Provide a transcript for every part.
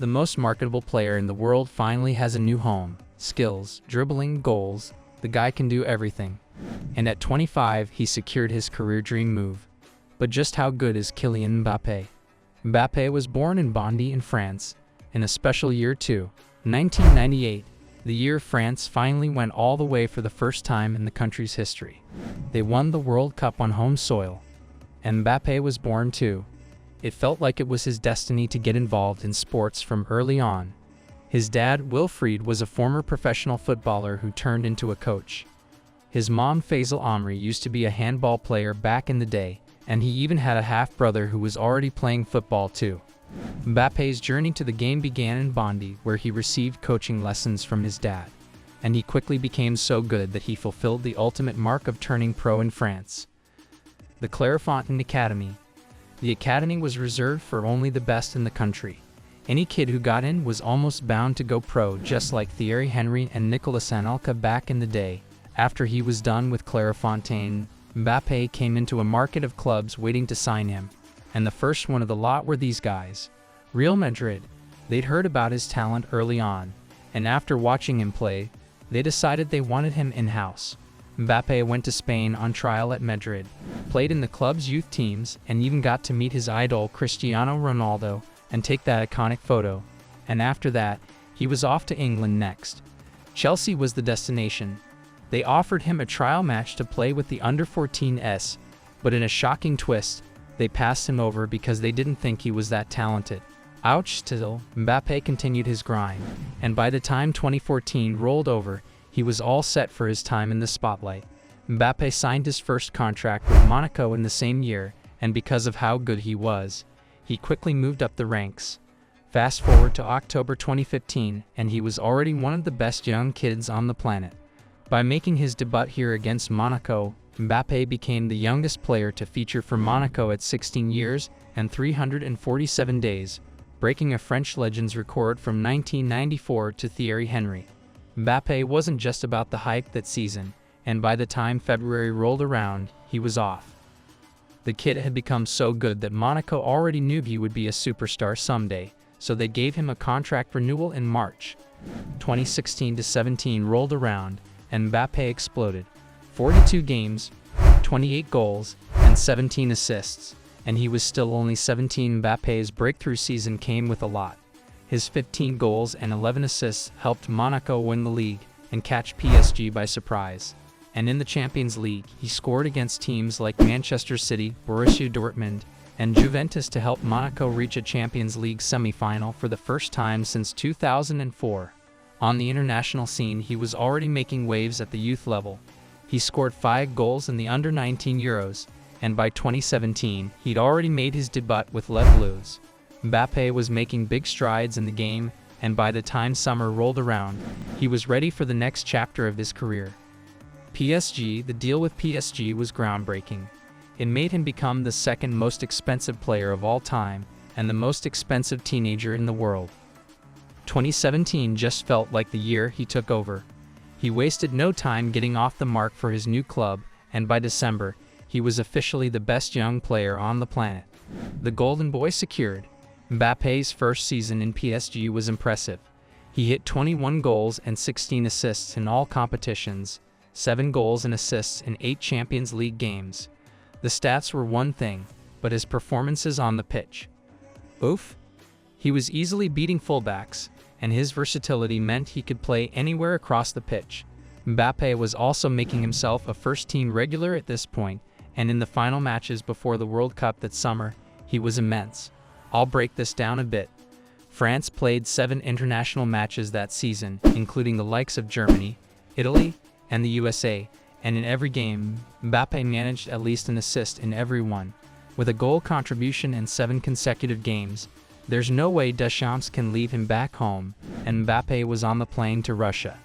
The most marketable player in the world finally has a new home. Skills, dribbling, goals, the guy can do everything. And at 25, he secured his career dream move. But just how good is Kylian Mbappé? Mbappé was born in Bondy in France, in a special year too, 1998, the year France finally went all the way for the first time in the country's history. They won the World Cup on home soil. And Mbappé was born too. It felt like it was his destiny to get involved in sports from early on. His dad, Wilfried, was a former professional footballer who turned into a coach. His mom, Faisal Amri, used to be a handball player back in the day, and he even had a half-brother who was already playing football too. Mbappé's journey to the game began in Bondy, where he received coaching lessons from his dad, and he quickly became so good that he fulfilled the ultimate mark of turning pro in France. The Clairfontaine Academy. The academy was reserved for only the best in the country. Any kid who got in was almost bound to go pro, just like Thierry Henry and Nicolas Anelka back in the day. After he was done with Clairfontaine, Mbappé came into a market of clubs waiting to sign him. And the first one of the lot were these guys. Real Madrid. They'd heard about his talent early on, and after watching him play, they decided they wanted him in-house. Mbappé went to Spain on trial at Madrid, played in the club's youth teams, and even got to meet his idol Cristiano Ronaldo and take that iconic photo. And after that, he was off to England next. Chelsea was the destination. They offered him a trial match to play with the under-14s, but in a shocking twist, they passed him over because they didn't think he was that talented. Ouch. Still, Mbappé continued his grind, and by the time 2014 rolled over, he was all set for his time in the spotlight. Mbappé signed his first contract with Monaco in the same year, and because of how good he was, he quickly moved up the ranks. Fast forward to October 2015, and he was already one of the best young kids on the planet. By making his debut here against Monaco, Mbappé became the youngest player to feature for Monaco at 16 years and 347 days, breaking a French legend's record from 1994 to Thierry Henry. Mbappé wasn't just about the hype that season, and by the time February rolled around, he was off. The kid had become so good that Monaco already knew he would be a superstar someday, so they gave him a contract renewal in March. 2016-17 rolled around, and Mbappé exploded. 42 games, 28 goals, and 17 assists, and he was still only 17. Mbappé's breakthrough season came with a lot. His 15 goals and 11 assists helped Monaco win the league and catch PSG by surprise. And in the Champions League, he scored against teams like Manchester City, Borussia Dortmund, and Juventus to help Monaco reach a Champions League semi-final for the first time since 2004. On the international scene, he was already making waves at the youth level. He scored 5 goals in the under-19 Euros, and by 2017, he'd already made his debut with Les Bleus. Mbappé was making big strides in the game, and by the time summer rolled around, he was ready for the next chapter of his career. PSG. The deal with PSG was groundbreaking. It made him become the second most expensive player of all time, and the most expensive teenager in the world. 2017 just felt like the year he took over. He wasted no time getting off the mark for his new club, and by December, he was officially the best young player on the planet. The Golden Boy secured. Mbappé's first season in PSG was impressive. He hit 21 goals and 16 assists in all competitions, 7 goals and assists in 8 Champions League games. The stats were one thing, but his performances on the pitch. Oof! He was easily beating fullbacks, and his versatility meant he could play anywhere across the pitch. Mbappé was also making himself a first-team regular at this point, and in the final matches before the World Cup that summer, he was immense. I'll break this down a bit. France played 7 international matches that season, including the likes of Germany, Italy, and the USA, and in every game, Mbappé managed at least an assist in every one. With a goal contribution in 7 consecutive games, there's no way Deschamps can leave him back home, and Mbappé was on the plane to Russia.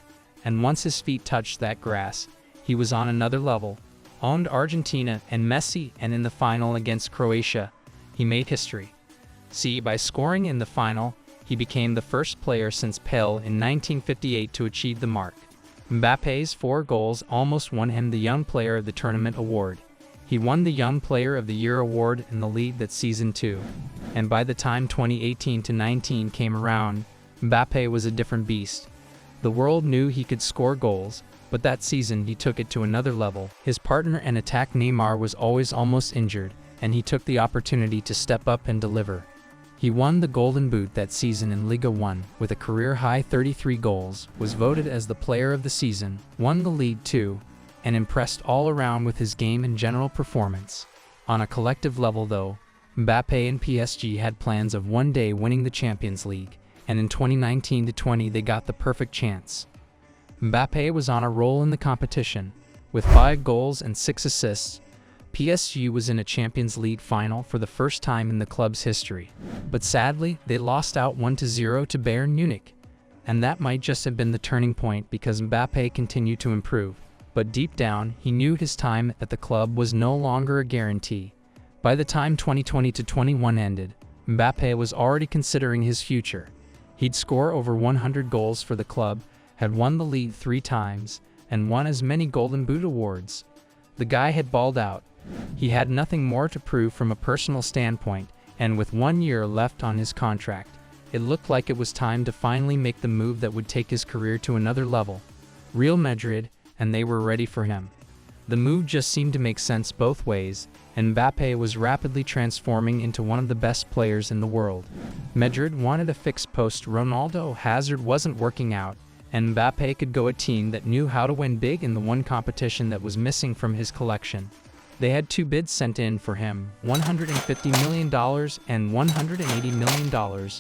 And once his feet touched that grass, he was on another level. Owned Argentina and Messi, and in the final against Croatia, he made history. By scoring in the final, he became the first player since Pelé in 1958 to achieve the mark. Mbappé's 4 goals almost won him the Young Player of the Tournament award. He won the Young Player of the Year award in the league that season too. And by the time 2018-19 came around, Mbappé was a different beast. The world knew he could score goals, but that season he took it to another level. His partner in attack Neymar was always almost injured, and he took the opportunity to step up and deliver. He won the Golden Boot that season in Liga 1 with a career-high 33 goals, was voted as the player of the season, won the league too, and impressed all around with his game and general performance. On a collective level though, Mbappé and PSG had plans of one day winning the Champions League, and in 2019-20 they got the perfect chance. Mbappé was on a roll in the competition. With 5 goals and 6 assists, PSG was in a Champions League final for the first time in the club's history. But sadly, they lost out 1-0 to Bayern Munich. And that might just have been the turning point because Mbappé continued to improve. But deep down, he knew his time at the club was no longer a guarantee. By the time 2020-21 ended, Mbappé was already considering his future. He'd score over 100 goals for the club, had won the league 3 times, and won as many Golden Boot awards. The guy had balled out. He had nothing more to prove from a personal standpoint, and with 1 year left on his contract, it looked like it was time to finally make the move that would take his career to another level. Real Madrid, and they were ready for him. The move just seemed to make sense both ways, and Mbappé was rapidly transforming into one of the best players in the world. Madrid wanted a fixed post. Ronaldo Hazard wasn't working out, and Mbappé could go a team that knew how to win big in the one competition that was missing from his collection. They had 2 bids sent in for him, $150 million and $180 million,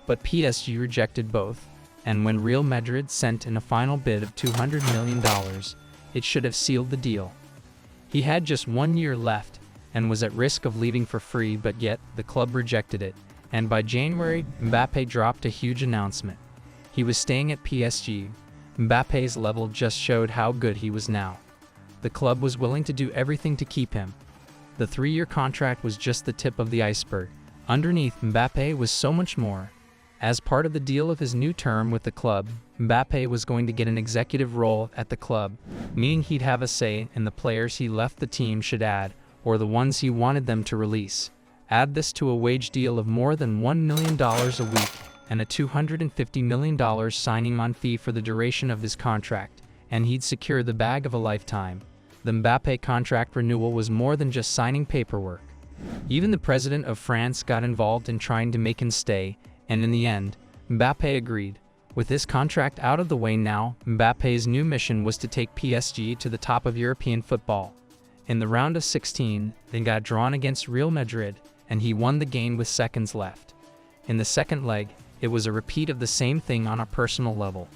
but PSG rejected both, and when Real Madrid sent in a final bid of $200 million, it should have sealed the deal. He had just 1 year left and was at risk of leaving for free, but yet the club rejected it, and by January, Mbappé dropped a huge announcement. He was staying at PSG. Mbappé's level just showed how good he was now. The club was willing to do everything to keep him. The 3-year contract was just the tip of the iceberg. Underneath, Mbappé was so much more. As part of the deal of his new term with the club, Mbappé was going to get an executive role at the club, meaning he'd have a say in the players he left the team should add, or the ones he wanted them to release. Add this to a wage deal of more than $1 million a week and a $250 million signing-on fee for the duration of his contract, and he'd secure the bag of a lifetime. The Mbappé contract renewal was more than just signing paperwork. Even the president of France got involved in trying to make him stay, and in the end, Mbappé agreed. With this contract out of the way now, Mbappé's new mission was to take PSG to the top of European football. In the round of 16, they got drawn against Real Madrid, and he won the game with seconds left. In the second leg, it was a repeat of the same thing on a personal level.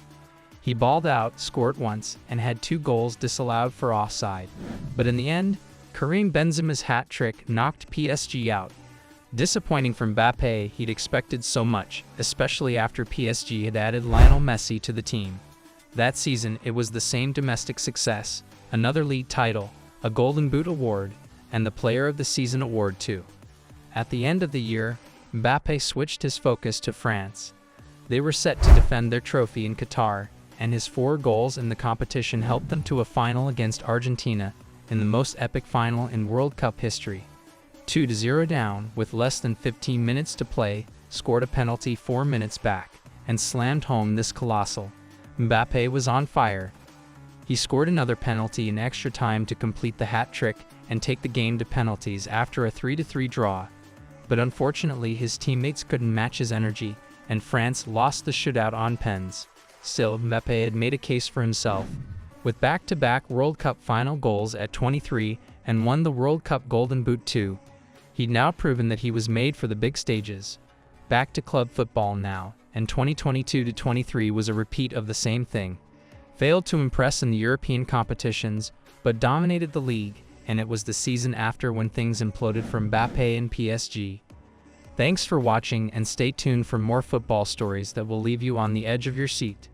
He balled out, scored once, and had 2 goals disallowed for offside. But in the end, Karim Benzema's hat trick knocked PSG out. Disappointing for Mbappé, he'd expected so much, especially after PSG had added Lionel Messi to the team. That season, it was the same domestic success, another league title, a Golden Boot award, and the Player of the Season award too. At the end of the year, Mbappé switched his focus to France. They were set to defend their trophy in Qatar, and his 4 goals in the competition helped them to a final against Argentina in the most epic final in World Cup history. 2-0 down, with less than 15 minutes to play, scored a penalty 4 minutes back, and slammed home this colossal. Mbappé was on fire. He scored another penalty in extra time to complete the hat trick and take the game to penalties after a 3-3 draw. But unfortunately, his teammates couldn't match his energy, and France lost the shootout on pens. Still, Mbappé had made a case for himself. With back-to-back World Cup final goals at 23 and won the World Cup Golden Boot too, he'd now proven that he was made for the big stages. Back to club football now, and 2022-23 was a repeat of the same thing. Failed to impress in the European competitions, but dominated the league, and it was the season after when things imploded for Mbappé and PSG. Thanks for watching, and stay tuned for more football stories that will leave you on the edge of your seat.